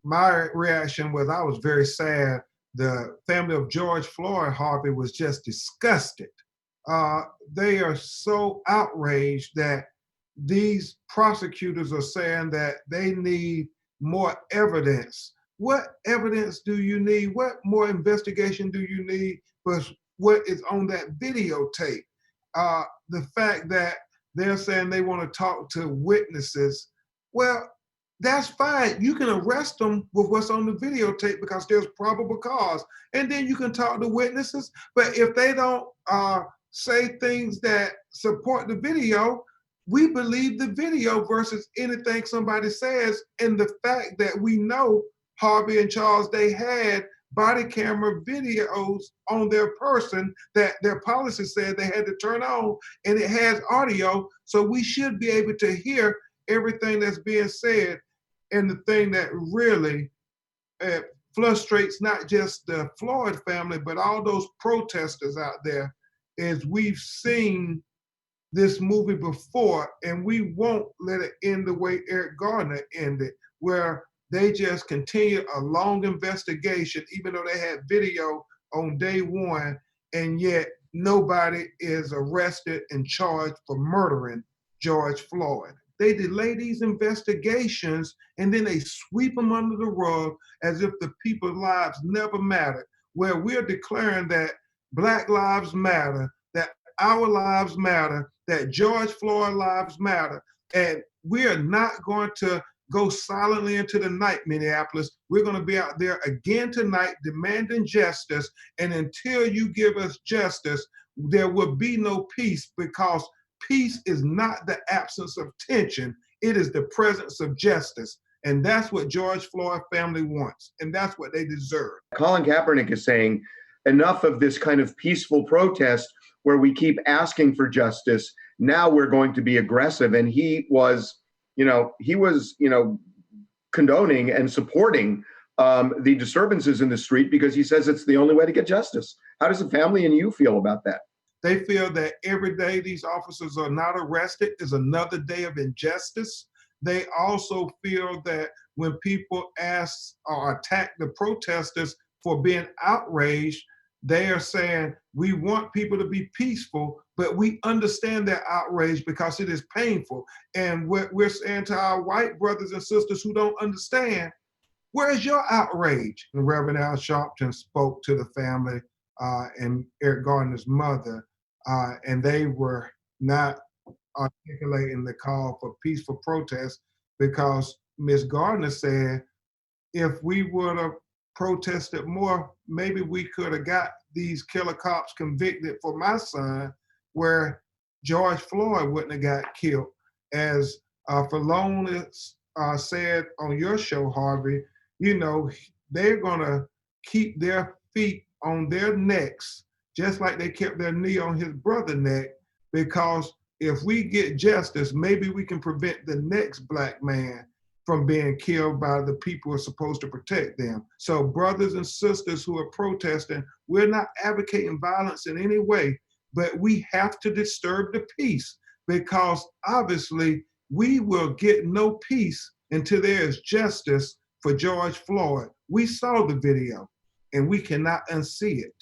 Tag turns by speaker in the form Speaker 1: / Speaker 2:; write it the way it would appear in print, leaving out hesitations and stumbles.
Speaker 1: my reaction was I was very sad. The family of George Floyd Harvey was just disgusted. Uh, they are so outraged that these prosecutors are saying that they need more evidence. What evidence do you need? What more investigation do you need for what is on that videotape? The fact that they're saying they want to talk to witnesses. Well, that's fine. You can arrest them with what's on the videotape because there's probable cause. And then you can talk to witnesses. But if they don't say things that support the video, we believe the video versus anything somebody says. And the fact that we know Harvey and Charles, they had body camera videos on their person that their policy said they had to turn on, and it has audio. So we should be able to hear everything that's being said. And the thing that really frustrates not just the Floyd family, but all those protesters out there is we've seen this movie before, and we won't let it end the way Eric Garner ended, where they just continued a long investigation, even though they had video on day one, and yet nobody is arrested and charged for murdering George Floyd. They delay these investigations and then they sweep them under the rug as if the people's lives never mattered, where we're declaring that Black lives matter, that our lives matter, that George Floyd lives matter, and we are not going to go silently into the night, Minneapolis. We're going to be out there again tonight demanding justice, and until you give us justice, there will be no peace, because peace is not the absence of tension, it is the presence of justice. And that's what George Floyd family wants, and that's what they deserve.
Speaker 2: Colin Kaepernick is saying enough of this kind of peaceful protest where we keep asking for justice. Now we're going to be aggressive. And he was condoning and supporting the disturbances in the street because he says it's the only way to get justice. How does the family and you feel about that?
Speaker 1: They feel that every day these officers are not arrested is another day of injustice. They also feel that when people ask or attack the protesters for being outraged, they are saying, we want people to be peaceful, but we understand their outrage because it is painful. And what we're saying to our white brothers and sisters who don't understand, where's your outrage? And Reverend Al Sharpton spoke to the family and Eric Garner's mother, and they were not articulating the call for peaceful protest, because Ms. Gardner said, if we would have protested more, maybe we could have got these killer cops convicted for my son, where George Floyd wouldn't have got killed. As Falonis said on your show, Harvey, they're gonna keep their feet on their necks, just like they kept their knee on his brother's neck, because if we get justice, maybe we can prevent the next Black man from being killed by the people who are supposed to protect them. So brothers and sisters who are protesting, we're not advocating violence in any way, but we have to disturb the peace, because obviously we will get no peace until there is justice for George Floyd. We saw the video and we cannot unsee it.